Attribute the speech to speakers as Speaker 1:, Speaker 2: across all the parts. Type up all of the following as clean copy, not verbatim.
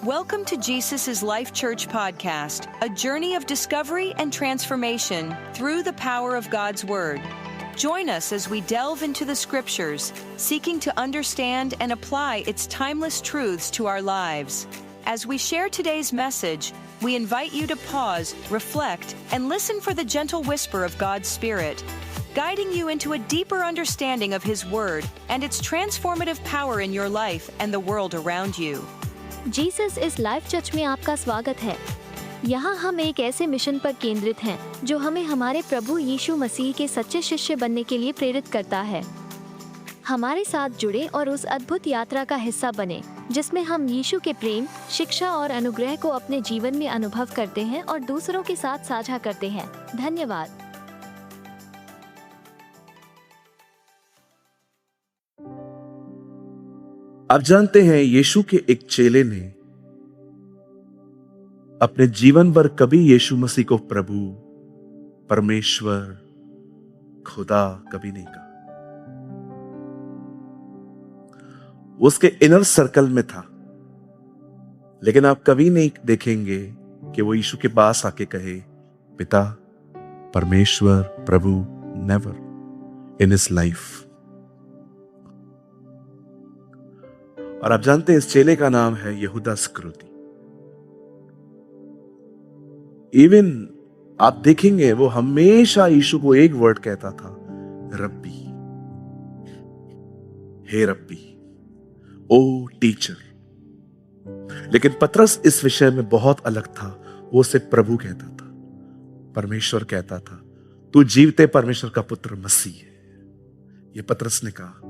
Speaker 1: Welcome to Jesus' Life Church podcast, a journey of discovery and transformation through the power of God's Word. Join us as we delve into the Scriptures, seeking to understand and apply its timeless truths to our lives. As we share today's message, we invite you to pause, reflect, and listen for the gentle whisper of God's Spirit, guiding you into a deeper understanding of His Word and its transformative power in your life and the world around you.
Speaker 2: Jesus इस life church में आपका स्वागत है। यहाँ हम एक ऐसे mission पर केंद्रित हैं जो हमें हमारे प्रभु यीशु मसीह के सच्चे शिष्य बनने के लिए प्रेरित करता है। हमारे साथ जुड़े और उस अद्भुत यात्रा का हिस्सा बने जिसमें हम यीशु के प्रेम, शिक्षा और अनुग्रह को अपने जीवन में अनुभव करते हैं और दूसरों के साथ साझा करते हैं। धन्यवाद।
Speaker 3: आप जानते हैं, यीशु के एक चेले ने अपने जीवन भर कभी यीशु मसीह को प्रभु, परमेश्वर, खुदा कभी नहीं कहा। उसके इनर सर्कल में था, लेकिन आप कभी नहीं देखेंगे कि वो यीशु के पास आके कहे पिता, परमेश्वर, प्रभु। Never in his life. और आप जानते हैं, इस चेले का नाम है यहूदा इस्करियोती। इवन आप देखेंगे वो हमेशा यीशु को एक वर्ड कहता था, रब्बी, हे रब्बी, ओ टीचर। लेकिन पतरस इस विषय में बहुत अलग था। वो उसे प्रभु कहता था, परमेश्वर कहता था। तू जीवते परमेश्वर का पुत्र मसीह है, ये पतरस ने कहा।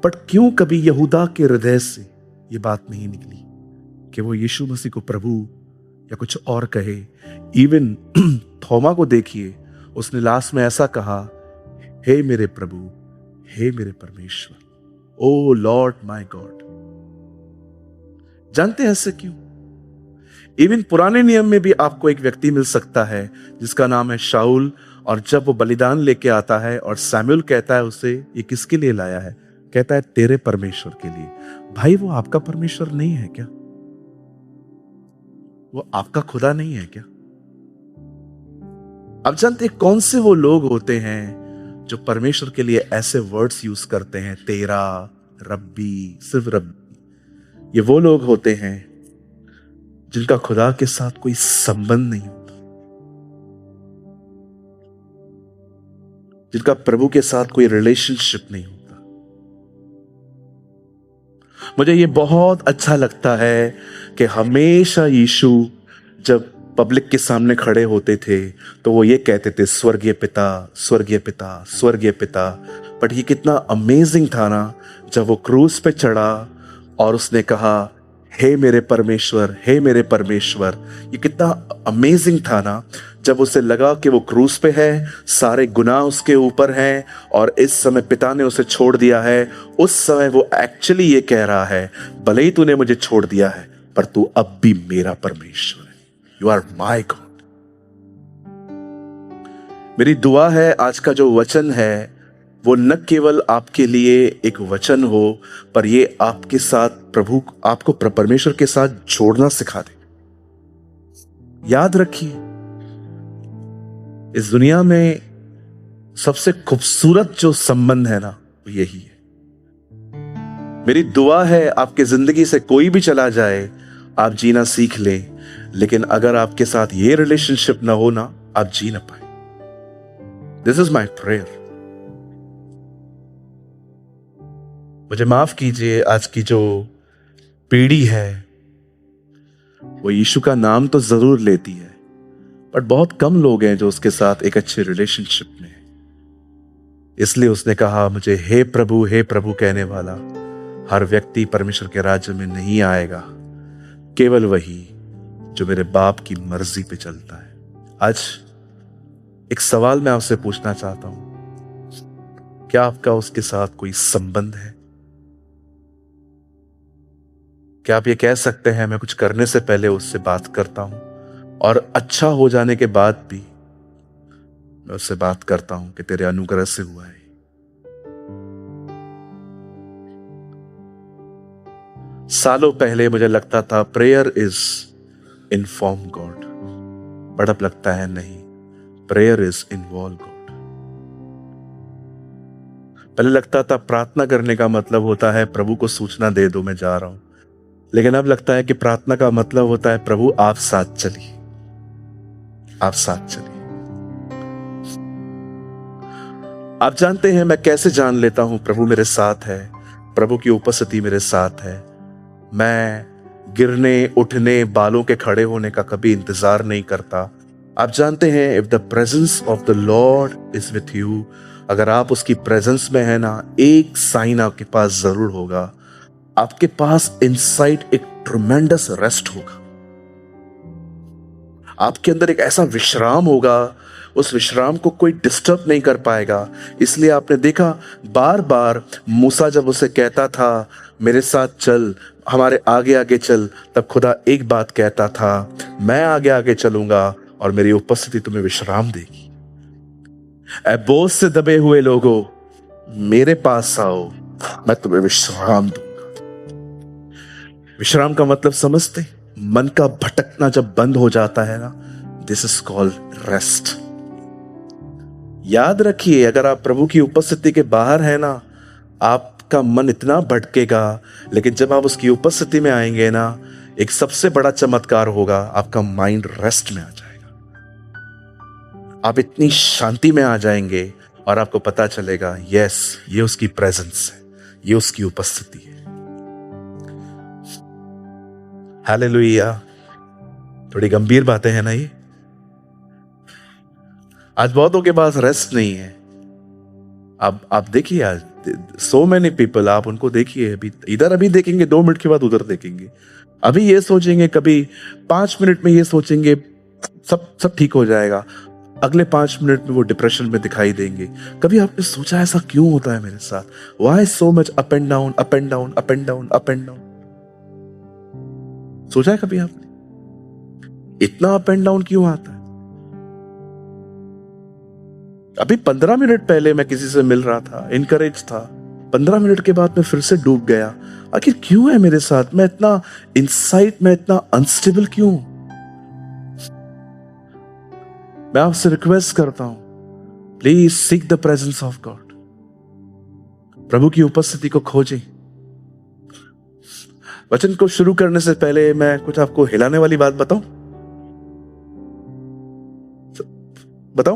Speaker 3: बट क्यों कभी यहूदा के हृदय से ये बात नहीं निकली कि वो यीशु मसीह को प्रभु या कुछ और कहे। इवन थोमा को देखिए, उसने लास्ट में ऐसा कहा, हे मेरे प्रभु, हे मेरे परमेश्वर, ओ लॉर्ड माय गॉड। जानते हैं ऐसे क्यों? इवन पुराने नियम में भी आपको एक व्यक्ति मिल सकता है जिसका नाम है शाऊल, और जब वो बलिदान लेके आता है और सैमुअल कहता है उसे, ये किसके लिए लाया है? कहता है तेरे परमेश्वर के लिए। भाई, वो आपका परमेश्वर नहीं है क्या? वो आपका खुदा नहीं है क्या? आप जानते हैं कौन से वो लोग होते हैं जो परमेश्वर के लिए ऐसे वर्ड्स यूज करते हैं, तेरा, रब्बी, सिर्फ रब्बी। ये वो लोग होते हैं जिनका खुदा के साथ कोई संबंध नहीं होता, जिनका प्रभु के साथ कोई रिलेशनशिप नहीं होता। मुझे ये बहुत अच्छा लगता है कि हमेशा यीशु जब पब्लिक के सामने खड़े होते थे तो वो ये कहते थे, स्वर्गीय पिता, स्वर्गीय पिता, स्वर्गीय पिता। बट ये कितना अमेजिंग था ना, जब वो क्रूस पे चढ़ा और उसने कहा, हे मेरे परमेश्वर, हे मेरे परमेश्वर। ये कितना अमेजिंग था ना, जब उसे लगा कि वो क्रूस पे है, सारे गुनाह उसके ऊपर हैं और इस समय पिता ने उसे छोड़ दिया है। उस समय वो एक्चुअली ये कह रहा है, भले ही तूने मुझे छोड़ दिया है पर तू अब भी मेरा परमेश्वर है। You are my God. मेरी दुआ है आज का जो वचन है वो न केवल आपके लिए एक वचन हो, पर ये आपके साथ प्रभु, आपको परमेश्वर के साथ जोड़ना सिखा दे। याद रखिए, इस दुनिया में सबसे खूबसूरत जो संबंध है ना, वो यही है। मेरी दुआ है आपकी जिंदगी से कोई भी चला जाए, आप जीना सीख लें, लेकिन अगर आपके साथ ये रिलेशनशिप ना हो ना, आप जी ना पाए। This is my prayer. मुझे माफ कीजिए, आज की जो पीढ़ी है वो यीशु का नाम तो जरूर लेती है, बट बहुत कम लोग हैं जो उसके साथ एक अच्छे रिलेशनशिप में हैं। इसलिए उसने कहा, मुझे हे प्रभु कहने वाला हर व्यक्ति परमेश्वर के राज्य में नहीं आएगा, केवल वही जो मेरे बाप की मर्जी पे चलता है। आज एक सवाल मैं आपसे पूछना चाहता हूं, क्या आपका उसके साथ कोई संबंध है? क्या आप ये कह सकते हैं, मैं कुछ करने से पहले उससे बात करता हूं और अच्छा हो जाने के बाद भी मैं उससे बात करता हूं कि तेरे अनुग्रह से हुआ है। सालों पहले मुझे लगता था prayer is inform God, but अब लगता है नहीं, प्रेयर इज इन्वॉल्व गॉड। पहले लगता था प्रार्थना करने का मतलब होता है प्रभु को सूचना दे दो मैं जा रहा हूं, लेकिन अब लगता है कि प्रार्थना का मतलब होता है प्रभु आप साथ चलिए, आप साथ चलिए। आप जानते हैं मैं कैसे जान लेता हूं प्रभु मेरे साथ है, प्रभु की उपस्थिति मेरे साथ है। मैं गिरने उठने बालों के खड़े होने का कभी इंतजार नहीं करता। आप जानते हैं if the presence of the Lord is with you, अगर आप उसकी प्रेजेंस में है ना, एक साइन आपके पास जरूर होगा, आपके पास इनसाइड एक ट्रेमेंडस रेस्ट होगा, आपके अंदर एक ऐसा विश्राम होगा, उस विश्राम को कोई डिस्टर्ब नहीं कर पाएगा। इसलिए आपने देखा बार बार मूसा जब उसे कहता था मेरे साथ चल, हमारे आगे आगे चल, तब खुदा एक बात कहता था, मैं आगे आगे चलूंगा और मेरी उपस्थिति तुम्हें विश्राम देगी। ऐ बोझ से दबे हुए लोगों मेरे पास आओ, मैं तुम्हें विश्राम दूंगा। विश्राम का मतलब समझते? मन का भटकना जब बंद हो जाता है ना, दिस इज कॉल्ड रेस्ट। याद रखिए अगर आप प्रभु की उपस्थिति के बाहर है ना, आपका मन इतना भटकेगा, लेकिन जब आप उसकी उपस्थिति में आएंगे ना, एक सबसे बड़ा चमत्कार होगा, आपका माइंड रेस्ट में आ जाएगा, आप इतनी शांति में आ जाएंगे और आपको पता चलेगा यस ये उसकी प्रेजेंस है, ये उसकी उपस्थिति है। हालेलुया। थोड़ी गंभीर बातें हैं ना ये। आज बहुतों के पास रेस्ट नहीं है। आप देखिए आज सो मेनी पीपल, आप उनको देखिए, अभी इधर अभी देखेंगे, 2 मिनट के बाद उधर देखेंगे, अभी ये सोचेंगे, कभी 5 मिनट में ये सोचेंगे सब ठीक हो जाएगा, अगले 5 मिनट में वो डिप्रेशन में दिखाई देंगे। कभी आपने सोचा ऐसा क्यों होता है मेरे साथ? Why so much up and down, up and down, up and down, up and down? सोचा है कभी आपने इतना अप एंड डाउन क्यों आता है? अभी 15 मिनट पहले मैं किसी से मिल रहा था, इनकरेज था, 15 मिनट के बाद मैं फिर से डूब गया। आखिर क्यों है मेरे साथ? मैं इतना इनसाइड में इतना अनस्टेबल क्यों? मैं आपसे रिक्वेस्ट करता हूं, please seek the presence of God. प्रभु की उपस्थिति को खोजें। वचन को शुरू करने से पहले मैं कुछ आपको हिलाने वाली बात बताऊं? बता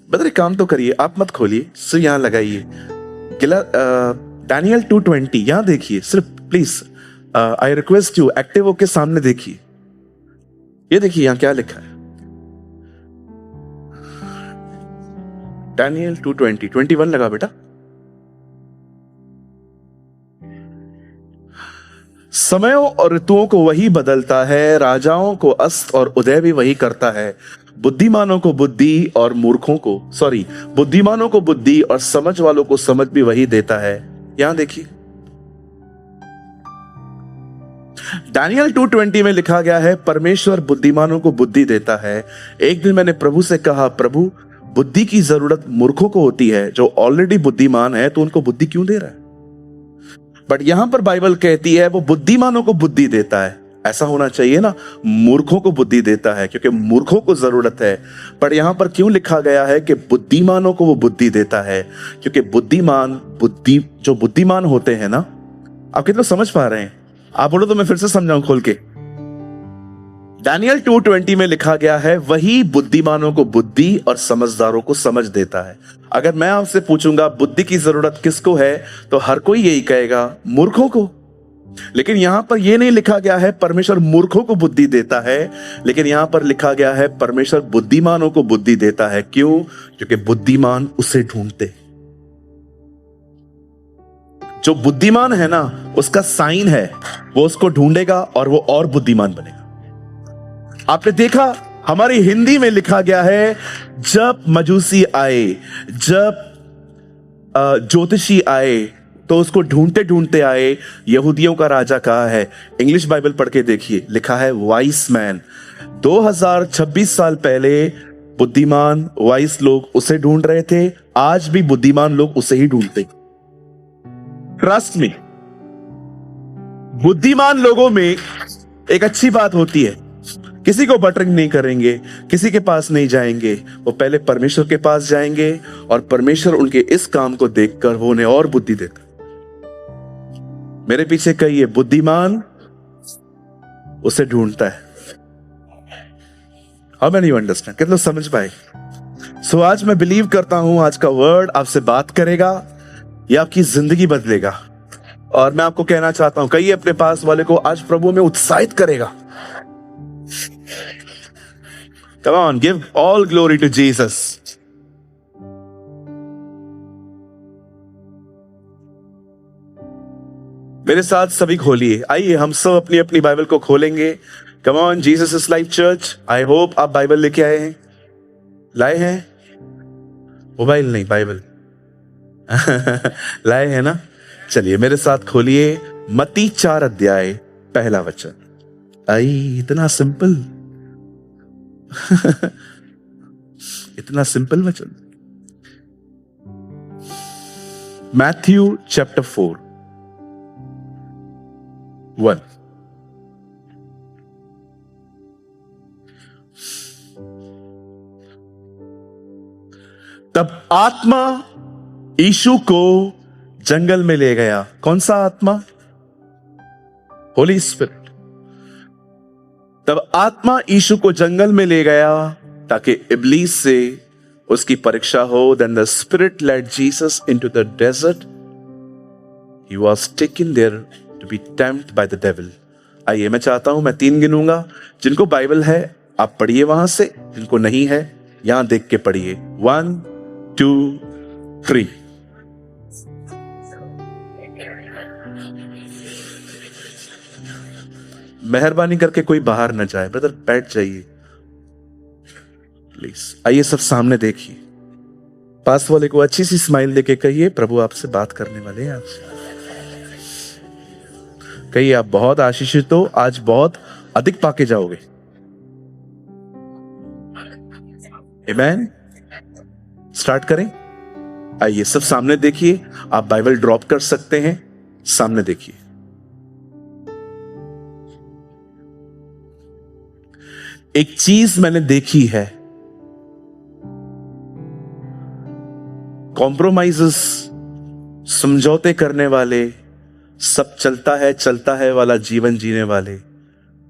Speaker 3: एक काम तो करिए, आप मत खोलिए, सिर्फ यहां लगाइए Daniel 2:20, यहां देखिए सिर्फ please. I request you active होके सामने देखिए, ये देखिए यहां क्या लिखा है। Daniel 2:20, 21 लगा बेटा। समयों और ऋतुओं को वही बदलता है, राजाओं को अस्त और उदय भी वही करता है, बुद्धिमानों को बुद्धि और मूर्खों को बुद्धिमानों को बुद्धि और समझ वालों को समझ भी वही देता है। यहां देखिए Daniel 2:20 में लिखा गया है, परमेश्वर बुद्धिमानों को बुद्धि देता है। एक दिन मैंने प्रभु से कहा, प्रभु बुद्धि की जरूरत मूर्खों को होती है, जो ऑलरेडी बुद्धिमान है, तो उनको बुद्धि क्यों दे रहा है? बट यहां पर बाइबल कहती है वो बुद्धिमानों को बुद्धि देता है। ऐसा होना चाहिए ना, मूर्खों को बुद्धि देता है, क्योंकि मूर्खों को जरूरत है। पर यहां पर क्यों लिखा गया है कि बुद्धिमानों को वो बुद्धि देता है? क्योंकि जो बुद्धिमान होते हैं ना, आप कितना समझ पा रहे हैं? आप बोलो तो मैं फिर से समझाऊं खोल के। Daniel 2:20 में लिखा गया है, वही बुद्धिमानों को बुद्धि और समझदारों को समझ देता है। अगर मैं आपसे पूछूंगा बुद्धि की जरूरत किसको है, तो हर कोई यही कहेगा, मूर्खों को। लेकिन यहां पर यह नहीं लिखा गया है परमेश्वर मूर्खों को बुद्धि देता है, लेकिन यहां पर लिखा गया है परमेश्वर बुद्धिमानों को बुद्धि देता है। क्यों? क्योंकि बुद्धिमान उसे ढूंढते। जो बुद्धिमान है ना, उसका साइन है, वो उसको ढूंढेगा और वो और बुद्धिमान बनेगा। आपने देखा हमारी हिंदी में लिखा गया है, जब मजूसी आए, जब ज्योतिषी आए, तो उसको ढूंढते ढूंढते आए, यहूदियों का राजा कहा है। इंग्लिश बाइबल पढ़ के देखिए, लिखा है वाइस मैन। 2026 साल पहले बुद्धिमान वाइस लोग उसे ढूंढ रहे थे, आज भी बुद्धिमान लोग उसे ही ढूंढते। ट्रस्ट मी, बुद्धिमान लोगों में एक अच्छी बात होती है, किसी को बटरिंग नहीं करेंगे, किसी के पास नहीं जाएंगे, वो पहले परमेश्वर के पास जाएंगे और परमेश्वर उनके इस काम को देखकर वो उन्हें और बुद्धि देता। मेरे पीछे कहिए, बुद्धिमान उसे ढूंढता है। How many you understand? कितने लोग समझ पाए? सो आज मैं बिलीव करता हूं आज का वर्ड आपसे बात करेगा, ये आपकी जिंदगी बदलेगा। और मैं आपको कहना चाहता हूं, कहिए अपने पास वाले को, आज प्रभु में उत्साहित करेगा। Come on, give all glory to Jesus. मेरे साथ सभी खोलिए, आइए हम सब अपनी अपनी बाइबल को खोलेंगे। Come on, Jesus is Life Church. I hope आप बाइबल लेके आए हैं, लाए हैं? मोबाइल नहीं, बाइबल लाए हैं ना? चलिए मेरे साथ खोलिए मत्ती 4 अध्याय पहला वचन। आई, इतना सिंपल इतना सिंपल वचन। Matthew chapter 4 1। तब आत्मा यीशु को जंगल में ले गया। कौन सा आत्मा? होली स्पिरिट। तब आत्मा यीशु को जंगल में ले गया ताकि इब्लीस से उसकी परीक्षा हो। Then the Spirit led Jesus into the desert. He was taken there to be tempted by the devil. आइए मैं चाहता हूं, मैं 3 गिनूंगा। जिनको बाइबल है आप पढ़िए वहां से, जिनको नहीं है यहां देख के पढ़िए। 1 2 3। मेहरबानी करके कोई बाहर न जाए, ब्रदर बैठ जाइए प्लीज। आइए सब सामने देखिए, पास वाले को अच्छी सी स्माइल देके कहिए, प्रभु आपसे बात करने वाले हैं आपसे। कहिए आप बहुत आशीषित हो, आज बहुत अधिक पाके जाओगे। आमेन। स्टार्ट करें। आइए सब सामने देखिए, आप बाइबल ड्रॉप कर सकते हैं, सामने देखिए। एक चीज मैंने देखी है, कॉम्प्रोमाइजेस, समझौते करने वाले, सब चलता है वाला जीवन जीने वाले,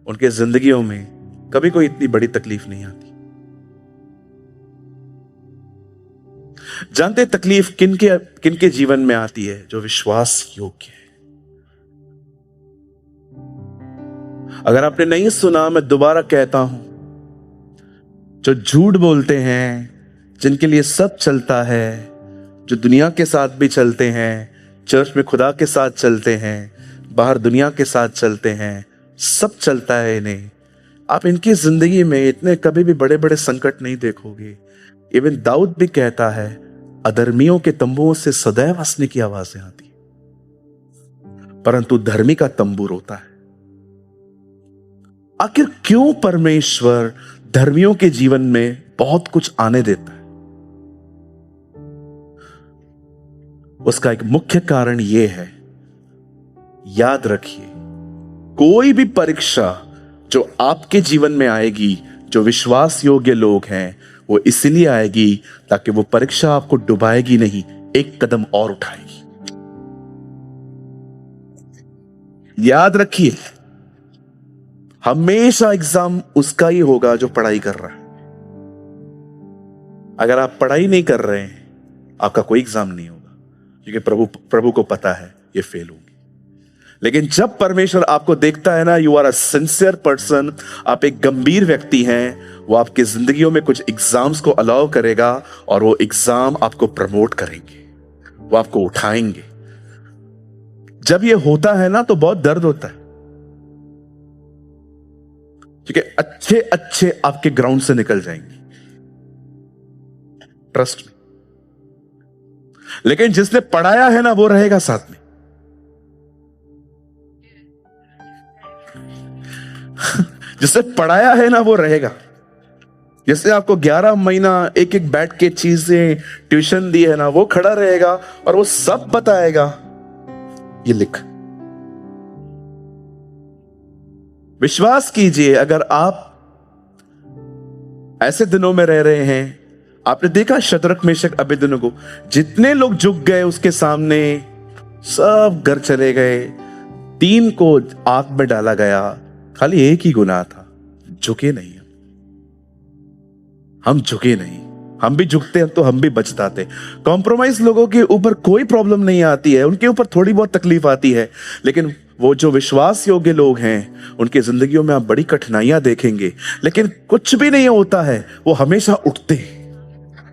Speaker 3: उनके जिंदगियों में कभी कोई इतनी बड़ी तकलीफ नहीं आती। जानते तकलीफ किनके जीवन में आती है? जो विश्वास योग्य है। अगर आपने नहीं सुना, मैं दोबारा कहता हूं, जो झूठ बोलते हैं, जिनके लिए सब चलता है, जो दुनिया के साथ भी चलते हैं, चर्च में खुदा के साथ चलते हैं, बाहर दुनिया के साथ चलते हैं, सब चलता है इन्हें। आप इनकी जिंदगी में इतने कभी भी बड़े बड़े संकट नहीं देखोगे। इवन दाऊद भी कहता है, अधर्मियों के तंबुओं से सदैव हंसने की आवाजें आती है, परंतु धर्मी का तंबू रोता है। आखिर क्यों परमेश्वर धर्मियों के जीवन में बहुत कुछ आने देता है? उसका एक मुख्य कारण यह है, याद रखिए, कोई भी परीक्षा जो आपके जीवन में आएगी, जो विश्वास योग्य लोग हैं, वो इसलिए आएगी ताकि वो परीक्षा आपको डुबाएगी नहीं, एक कदम और उठाएगी। याद रखिए, हमेशा एग्जाम उसका ही होगा जो पढ़ाई कर रहा है। अगर आप पढ़ाई नहीं कर रहे हैं, आपका कोई एग्जाम नहीं होगा, क्योंकि प्रभु को पता है ये फेल होगी। लेकिन जब परमेश्वर आपको देखता है ना, you are a sincere person, आप एक गंभीर व्यक्ति हैं, वो आपकी जिंदगियों में कुछ एग्जाम्स को अलाउ करेगा और वो एग्जाम आपको प्रमोट करेंगे, वो आपको उठाएंगे। जब ये होता है ना तो बहुत दर्द होता है, क्योंकि अच्छे अच्छे आपके ग्राउंड से निकल जाएंगे, ट्रस्ट में। लेकिन जिसने पढ़ाया है ना वो रहेगा साथ में। जिसने पढ़ाया है ना वो रहेगा। जैसे आपको 11 महीना एक एक बैठ के चीजें ट्यूशन दी है ना, वो खड़ा रहेगा और वो सब बताएगा, ये लिख, विश्वास कीजिए, अगर आप ऐसे दिनों में रह रहे हैं, आपने देखा शद्रक मेशक अबेदनगो को, जितने लोग झुक गए उसके सामने, सब घर चले गए, 3 को आग में डाला गया, खाली एक ही गुनाह था, झुके नहीं। हम झुके नहीं, हम भी झुकते हैं तो हम भी बच जाते। कॉम्प्रोमाइज लोगों के ऊपर कोई प्रॉब्लम नहीं आती है, उनके ऊपर थोड़ी बहुत तकलीफ आती है, लेकिन वो जो विश्वास योग्य लोग हैं उनकी जिंदगियों में आप बड़ी कठिनाइयां देखेंगे, लेकिन कुछ भी नहीं होता है, वो हमेशा उठते,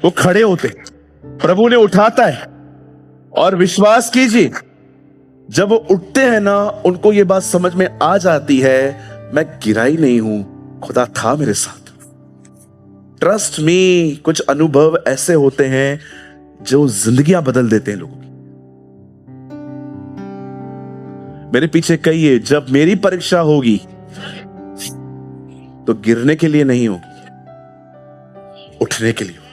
Speaker 3: वो खड़े होते, प्रभु ने उठाता है। और विश्वास कीजिए, जब वो उठते हैं ना, उनको ये बात समझ में आ जाती है, मैं गिरा ही नहीं हूं, खुदा था मेरे साथ। ट्रस्ट मी, कुछ अनुभव ऐसे होते हैं जो जिंदगियां बदल देते हैं लोगों की। मेरे पीछे कहिए, जब मेरी परीक्षा होगी तो गिरने के लिए नहीं होगी, उठने के लिए होगी।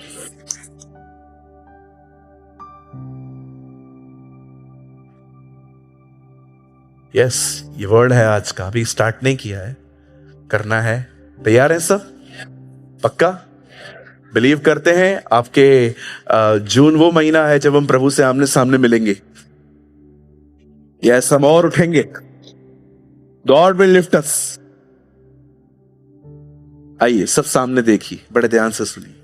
Speaker 3: यस, ये वर्ड है आज का, अभी स्टार्ट नहीं किया है, करना है। तैयार है सब? पक्का बिलीव करते हैं? आपके जून वो महीना है जब हम प्रभु से आमने सामने मिलेंगे। यस, हम और उठेंगे। गॉड विल लिफ्ट अस। आइए सब सामने देखिए, बड़े ध्यान से सुनिए।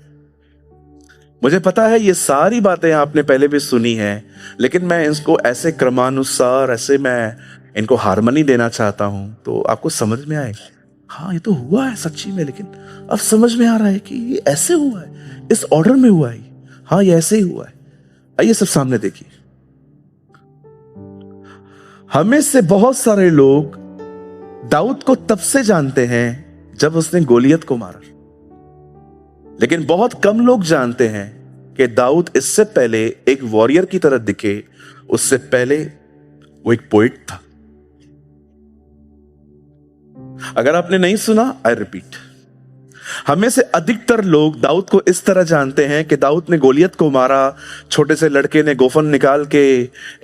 Speaker 3: मुझे पता है ये सारी बातें आपने पहले भी सुनी हैं, लेकिन मैं इसको ऐसे क्रमानुसार, ऐसे मैं इनको हार्मनी देना चाहता हूं तो आपको समझ में आए। हाँ, ये तो हुआ है सच्ची में, लेकिन अब समझ में आ रहा है कि ये ऐसे हुआ है, इस ऑर्डर में हुआ है। हाँ, ये ऐसे ही हुआ है। आइए सब सामने देखिए। हमें से बहुत सारे लोग दाऊद को तब से जानते हैं जब उसने गोलियत को मारा, लेकिन बहुत कम लोग जानते हैं कि दाऊद इससे पहले एक वॉरियर की तरह दिखे, उससे पहले वो एक पोइट था। अगर आपने नहीं सुना, आई रिपीट, हमें से अधिकतर लोग दाऊद को इस तरह जानते हैं कि दाऊद ने गोलियत को मारा, छोटे से लड़के ने गोफन निकाल के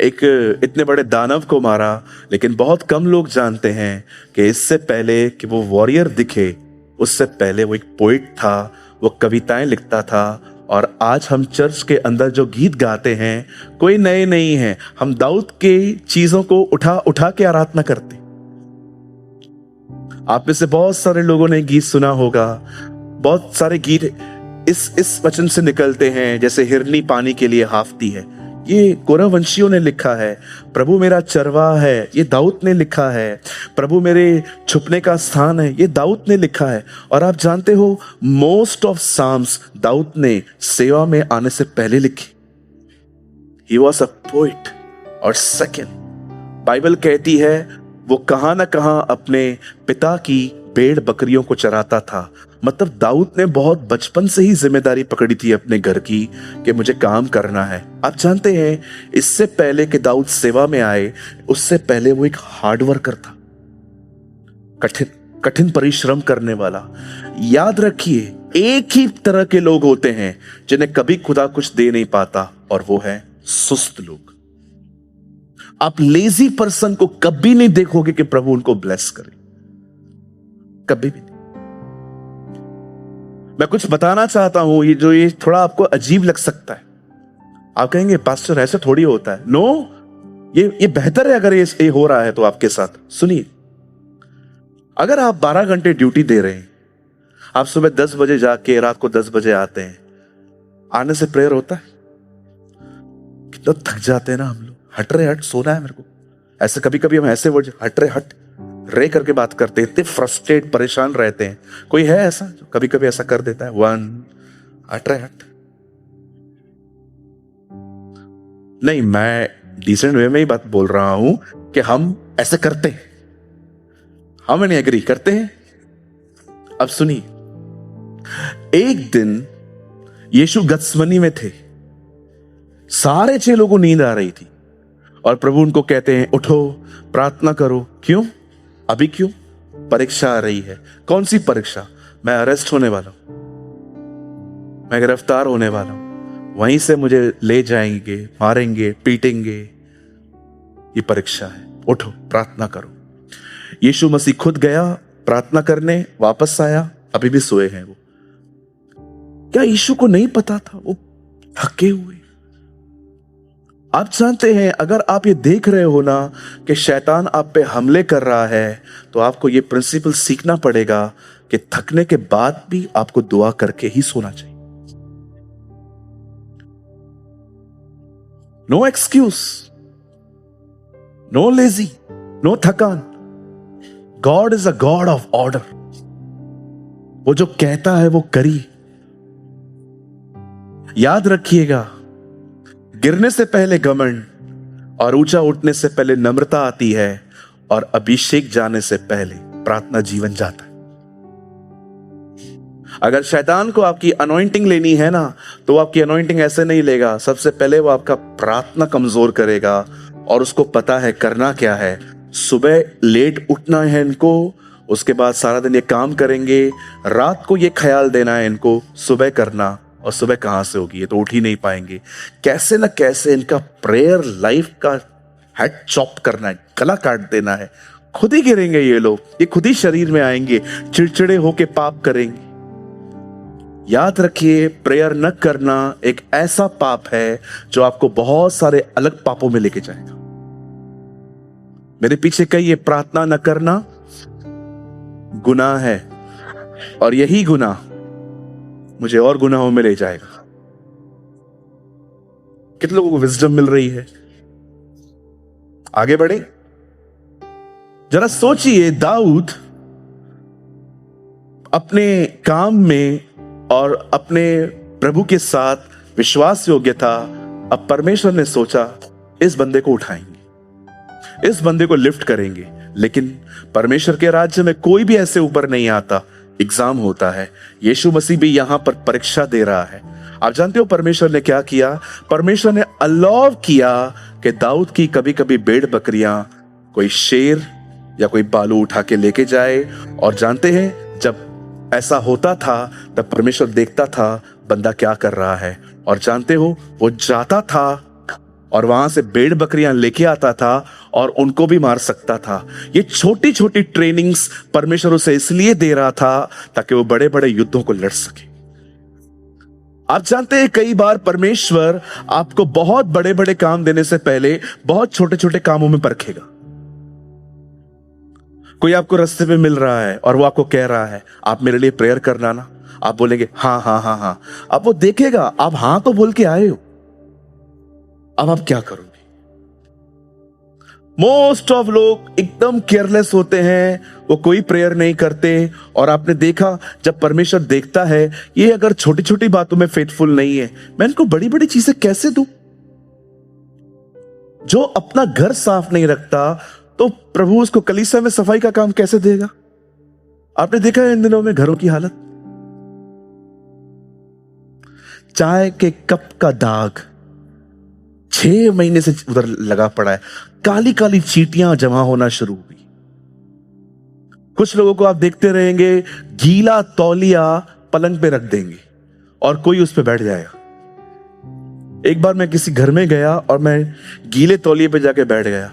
Speaker 3: एक इतने बड़े दानव को मारा, लेकिन बहुत कम लोग जानते हैं कि इससे पहले कि वो वॉरियर दिखे, उससे पहले वो एक पोइट था, वो कविताएं लिखता था। और आज हम चर्च के अंदर जो गीत गाते हैं कोई नए नहीं हैं, हम दाऊद के चीजों को उठा उठा के आराधना करते। आप में से बहुत सारे लोगों ने गीत सुना होगा, बहुत सारे गीत इस वचन से निकलते हैं, जैसे हिरनी पानी के लिए हाफती है, ये कोरवंशियों ने लिखा है। प्रभु मेरा चरवाहा है, ये दाऊद ने लिखा है। प्रभु मेरे छुपने का स्थान है, ये दाऊद ने लिखा है। और आप जानते हो, मोस्ट ऑफ साम्स दाऊद ने सेवा में आने से पहले लिखी। He was a poet. और सेकंड, बाइबल कहती है वो कहां ना कहां अपने पिता की भेड़ बकरियों को चराता था। मतलब दाऊद ने बहुत बचपन से ही जिम्मेदारी पकड़ी थी अपने घर की कि मुझे काम करना है। आप जानते हैं, इससे पहले कि दाऊद सेवा में आए, उससे पहले वो एक हार्ड वर्कर था, कठिन परिश्रम करने वाला। याद रखिए, एक ही तरह के लोग होते हैं जिन्हें कभी खुदा कुछ दे नहीं पाता, और वो है सुस्त लोग। आप लेजी पर्सन को कभी नहीं देखोगे कि प्रभु उनको ब्लेस करे, कभी भी नहीं। मैं कुछ बताना चाहता हूं, ये थोड़ा आपको अजीब लग सकता है। आप कहेंगे पास्टर ऐसे थोड़ी होता है। नो, ये बेहतर है अगर ये हो रहा है तो आपके साथ। सुनिए, अगर आप 12 घंटे ड्यूटी दे रहे हैं, आप सुबह 10 बजे जाके रात को 10 बजे आते हैं, आने से प्रेयर होता है? कितना थक जाते हैं ना हम लोग। हट रे हट, सोना है मेरे को। ऐसे कभी कभी हम ऐसे वर्ड हट रे हट रे करके बात करते हैं, इतने फ्रस्ट्रेट परेशान रहते हैं। कोई है ऐसा जो कभी कभी ऐसा कर देता है? 1 हट रे हट। नहीं, मैं डिसेंट वे में ही बात बोल रहा हूं कि हम ऐसे करते हैं, हम नहीं एग्री करते हैं। अब सुनिए, एक दिन यीशु गत्समनी में थे, सारे चेलों को नींद आ रही थी, और प्रभु उनको कहते हैं उठो प्रार्थना करो। क्यों? अभी क्यों? परीक्षा आ रही है। कौन सी परीक्षा? मैं अरेस्ट होने वाला हूं, मैं गिरफ्तार होने वाला हूं, वहीं से मुझे ले जाएंगे, मारेंगे, पीटेंगे। ये परीक्षा है, उठो प्रार्थना करो। यीशु मसीह खुद गया, प्रार्थना करने वापस आया, अभी भी सोए हैं वो। क्या यीशु को नहीं पता था? वो थके हुए। आप जानते हैं, अगर आप ये देख रहे हो ना कि शैतान आप पे हमले कर रहा है, तो आपको ये प्रिंसिपल सीखना पड़ेगा कि थकने के बाद भी आपको दुआ करके ही सोना चाहिए। No excuse, no lazy, no थकान। God is a God of order. वो जो कहता है वो करिए। याद रखिएगा, गिरने से पहले घमंड और ऊंचा उठने से पहले नम्रता आती है, और अभिषेक जाने से पहले प्रार्थना जीवन जाता है। अगर शैतान को आपकी अनॉइंटिंग लेनी है ना, तो वो आपकी अनॉइंटिंग ऐसे नहीं लेगा। सबसे पहले वो आपका प्रार्थना कमजोर करेगा, और उसको पता है करना क्या है। सुबह लेट उठना है इनको, उसके बाद सारा दिन ये काम करेंगे, रात को ये ख्याल देना है इनको सुबह करना, और सुबह कहां से होगी? ये तो उठ ही नहीं पाएंगे। कैसे ना कैसे इनका प्रेयर लाइफ का हेड चॉप करना है, गला काट देना है। खुद ही गिरेंगे ये लोग, ये खुद ही शरीर में आएंगे, चिड़चिड़े होके पाप करेंगे। याद रखिए, प्रेयर न करना एक ऐसा पाप है जो आपको बहुत सारे अलग पापों में लेके जाएगा। मेरे पीछे कहिए, प्रार्थना न करना गुनाह है, और यही गुनाह मुझे और गुनाहों में ले जाएगा। कितने लोगों को विजडम मिल रही है? आगे बढ़े, जरा सोचिए, दाऊद अपने काम में और अपने प्रभु के साथ विश्वास योग्य था। अब परमेश्वर ने सोचा, इस बंदे को उठाएंगे, इस बंदे को लिफ्ट करेंगे। लेकिन परमेश्वर के राज्य में कोई भी ऐसे ऊपर नहीं आता, एग्जाम होता है। यीशु मसीह भी यहां पर परीक्षा दे रहा है। आप जानते हो परमेश्वर ने क्या किया? परमेश्वर ने अलाउ किया कि दाऊद की कभी कभी भेड़ बकरियां कोई शेर या कोई बालू उठा के लेके जाए। और जानते हैं, जब ऐसा होता था तब परमेश्वर देखता था बंदा क्या कर रहा है, और जानते हो, वो जाता था और वहां से भेड़ बकरियां लेके आता था और उनको भी मार सकता था। ये छोटी छोटी ट्रेनिंग्स परमेश्वर उसे इसलिए दे रहा था ताकि वो बड़े बड़े युद्धों को लड़ सके। आप जानते हैं, कई बार परमेश्वर आपको बहुत बड़े बड़े काम देने से पहले बहुत छोटे छोटे कामों में परखेगा। कोई आपको रास्ते में मिल रहा है और वो आपको कह रहा है, आप मेरे लिए प्रेयर करना ना। आप बोलेंगे हाँ हाँ हाँ हाँ। अब वो देखेगा आप हाँ तो बोल के आए हो, अब आप क्या करोगे? मोस्ट ऑफ लोग एकदम केयरलेस होते हैं, वो कोई प्रेयर नहीं करते। और आपने देखा, जब परमेश्वर देखता है ये अगर छोटी छोटी बातों में फेथफुल नहीं है, मैं इनको बड़ी बड़ी चीजें कैसे दूं? जो अपना घर साफ नहीं रखता, तो प्रभु उसको कलीसिया में सफाई का काम कैसे देगा? आपने देखा है इन दिनों में घरों की हालत, चाय के कप का दाग 6 महीने से उधर लगा पड़ा है, काली काली चींटियां जमा होना शुरू हुई। कुछ लोगों को आप देखते रहेंगे, गीला तौलिया पलंग पे रख देंगे और कोई उस पे बैठ जाएगा। एक बार मैं किसी घर में गया और मैं गीले तौलिए पे जाके बैठ गया।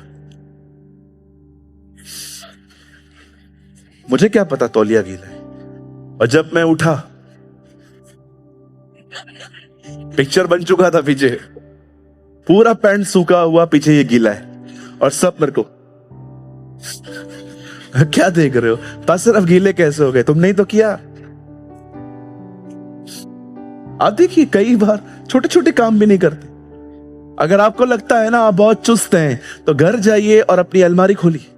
Speaker 3: मुझे क्या पता तौलिया गीला है। और जब मैं उठा, पिक्चर बन चुका था पीछे, पूरा पैंट सूखा हुआ, पीछे ये गीला है, और सब मेरे को क्या देख रहे हो? पास्टर अब गीले कैसे हो गए? तुम नहीं तो किया। आप देखिए, कई बार छोटे छोटे काम भी नहीं करते। अगर आपको लगता है ना आप बहुत चुस्त हैं, तो घर जाइए और अपनी अलमारी खोलिए।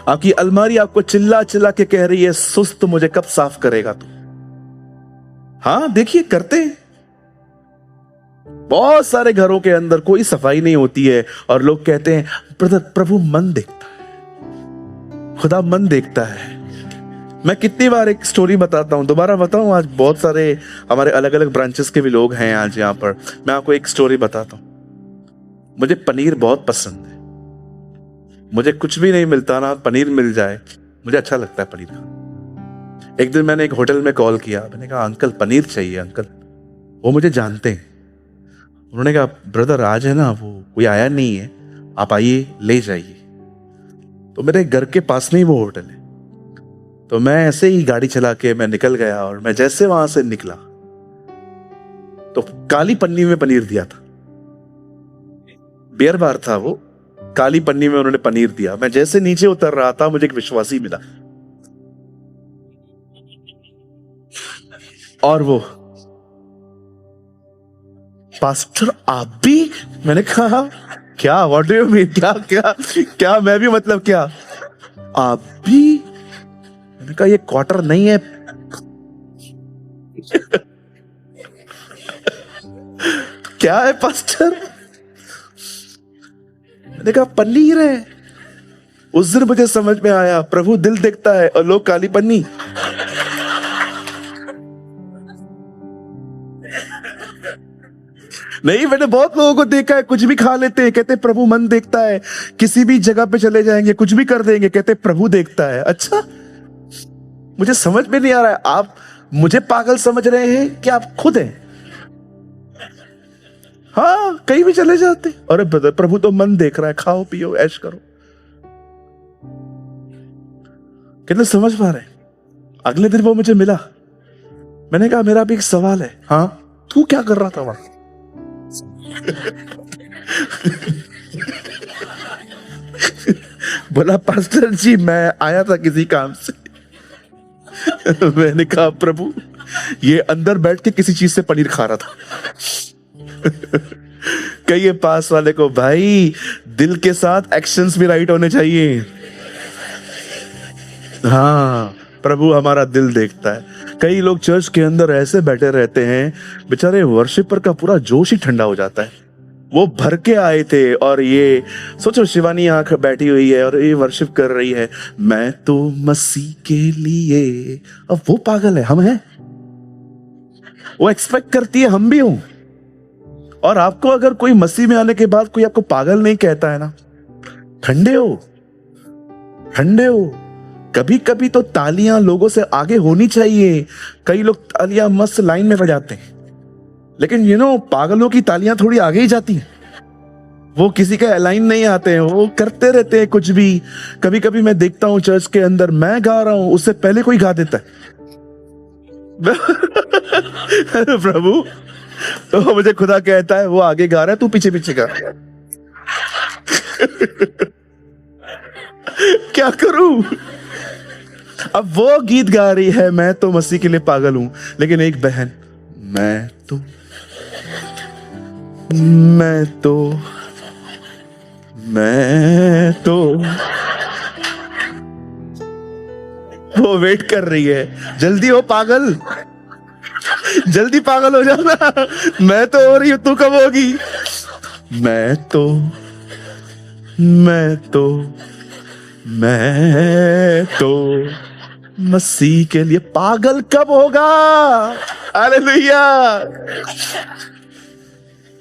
Speaker 3: आपकी अलमारी आपको चिल्ला चिल्ला के कह रही है, सुस्त, मुझे कब साफ करेगा तू? हाँ देखिए, करते हैं। बहुत सारे घरों के अंदर कोई सफाई नहीं होती है और लोग कहते हैं, ब्रदर, प्रभु मन देखता है, खुदा मन देखता है। मैं कितनी बार एक स्टोरी बताता हूं, दोबारा बताऊं? आज बहुत सारे हमारे अलग अलग ब्रांचेस के भी लोग हैं आज यहाँ पर। मैं आपको एक स्टोरी बताता हूं। मुझे पनीर बहुत पसंद है। मुझे कुछ भी नहीं मिलता ना, पनीर मिल जाए, मुझे अच्छा लगता है पनीर खाना। एक दिन मैंने एक होटल में कॉल किया, मैंने कहा अंकल पनीर चाहिए अंकल। वो मुझे जानते हैं। उन्होंने कहा ब्रदर आज है ना, वो कोई आया नहीं है, आप आइए ले जाइए। तो मेरे घर के पास में ही वो होटल है। तो मैं ऐसे ही गाड़ी चला के मैं निकल गया, और मैं जैसे वहां से निकला तो काली पन्नी में पनीर दिया था। बियर बार था वो, काली पन्नी में उन्होंने पनीर दिया। मैं जैसे नीचे उतर रहा था, मुझे एक विश्वासी मिला, और वो, पास्टर आप भी? मैंने कहा क्या, व्हाट डू यू मीन, क्या क्या क्या, मैं भी मतलब क्या, आप भी? मैंने कहा ये क्वार्टर नहीं है। क्या है पास्टर? मैंने कहा पनीर है। उस दिन मुझे समझ में आया, प्रभु दिल देखता है और लोग काली पन्नी। नहीं, मैंने बहुत लोगों को देखा है, कुछ भी खा लेते हैं, कहते प्रभु मन देखता है। किसी भी जगह पे चले जाएंगे, कुछ भी कर देंगे, कहते प्रभु देखता है। अच्छा, मुझे समझ में नहीं आ रहा है, आप मुझे पागल समझ रहे हैं कि आप खुद हैं? हाँ, कहीं भी चले जाते, अरे ब्रदर प्रभु तो मन देख रहा है, खाओ पियो ऐश करो। कितने समझ पा रहे? अगले दिन वो मुझे मिला। मैंने कहा मेरा भी एक सवाल है। हाँ, तू क्या कर रहा था वहां? बोला पास्टर जी मैं आया था किसी काम से। मैंने कहा प्रभु, ये अंदर बैठ के किसी चीज से पनीर खा रहा था। कहिए पास वाले को, भाई दिल के साथ एक्शंस भी राइट होने चाहिए। हाँ, प्रभु हमारा दिल देखता है। कई लोग चर्च के अंदर ऐसे बैठे रहते हैं, बेचारे वर्शिपर का पूरा जोश ही ठंडा हो जाता है। वो भर के आए थे, और ये सोचो शिवानी आंख बैठी हुई है और ये वर्शिप कर रही है, मैं तो मसीह के लिए। अब वो पागल है, हम हैं। वो एक्सपेक्ट करती है हम भी हों। और आपको अगर कोई मसीह में आने के बाद कोई आपको पागल नहीं कहता है ना, ठंडे हो, ठंडे हो। कभी कभी तो तालियां लोगों से आगे होनी चाहिए। कई लोग तालियां मस्त लाइन में बजाते हैं, लेकिन पागलों की तालियां थोड़ी आगे ही जाती हैं। वो किसी का अलाइन नहीं आते हैं, वो करते रहते हैं कुछ भी। कभी कभी मैं देखता हूं चर्च के अंदर, मैं गा रहा हूं उससे पहले कोई गा देता है। प्रभु, तो मुझे खुदा कहता है वो आगे गा रहा है, तू पीछे पीछे गा। क्या करूं? अब वो गीत गा रही है, मैं तो मसीह के लिए पागल हूं, लेकिन एक बहन, मैं तो वो वेट कर रही है, जल्दी हो पागल, जल्दी पागल हो जाना। मैं तो हो रही हूं, तू कब होगी? मैं तो मसीह के लिए पागल कब होगा? हालेलुया।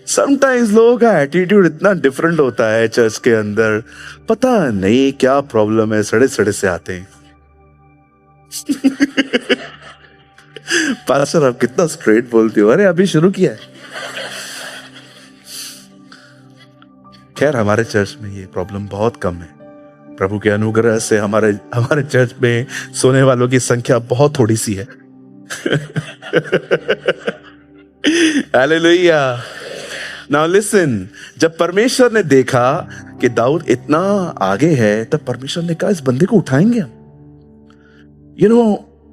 Speaker 3: समटाइम्स लोगों का एटीट्यूड इतना डिफरेंट होता है चर्च के अंदर, पता नहीं क्या प्रॉब्लम है, सड़े सड़े से आते हैं। पास्टर आप कितना स्ट्रेट बोलते हो। अरे अभी शुरू किया है। खैर हमारे चर्च में ये प्रॉब्लम बहुत कम है। प्रभु के अनुग्रह से हमारे चर्च में सोने वालों की संख्या बहुत थोड़ी सी है। हालेलुया। नाउ लिसन, जब परमेश्वर ने देखा कि दाऊद इतना आगे है, तब परमेश्वर ने कहा इस बंदे को उठाएंगे हम।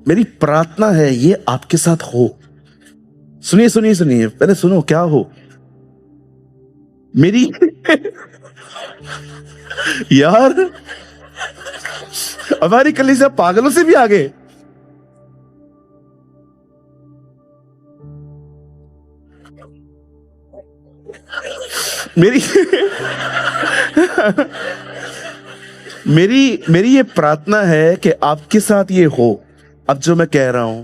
Speaker 3: मेरी प्रार्थना है ये आपके साथ हो। सुनिए सुनिए सुनिए, पहले सुनो क्या हो। मेरी यार हमारी कलीसिया पागलों से भी आगे। मेरी ये प्रार्थना है कि आपके साथ ये हो। अब जो मैं कह रहा हूं,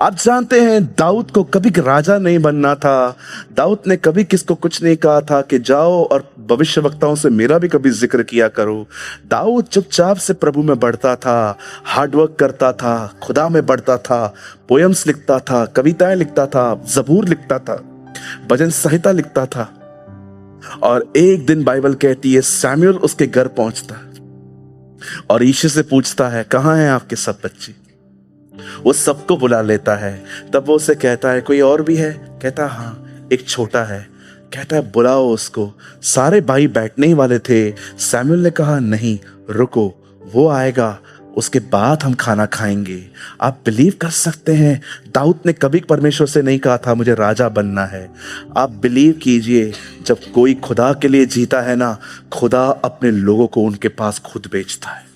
Speaker 3: आप जानते हैं दाऊद को कभी राजा नहीं बनना था। दाऊद ने कभी किसको कुछ नहीं कहा था कि जाओ और भविष्यवक्ताओं से मेरा भी कभी जिक्र किया करो। दाऊद चुपचाप से प्रभु में बढ़ता था, हार्डवर्क करता था, खुदा में बढ़ता था, पोयम्स लिखता था, कविताएं लिखता था, जबूर लिखता था, भजन संहिता लिखता था। और एक दिन बाइबल कहती है सैमुअल उसके घर पहुंचता। और यीशु से पूछता है, कहाँ हैं आपके सब बच्चे? वो सबको बुला लेता है। तब वो उसे कहता है, कोई और भी है? कहता है, हाँ, एक छोटा है। कहता है, बुलाओ उसको। सारे भाई बैठने ही वाले थे। सैमुअल ने कहा, नहीं, रुको, वो आएगा, उसके बाद हम खाना खाएंगे। आप बिलीव कर सकते हैं, दाऊद ने कभी परमेश्वर से नहीं कहा था मुझे राजा बनना है। आप बिलीव कीजिए, जब कोई खुदा के लिए जीता है ना, खुदा अपने लोगों को उनके पास खुद बेचता है।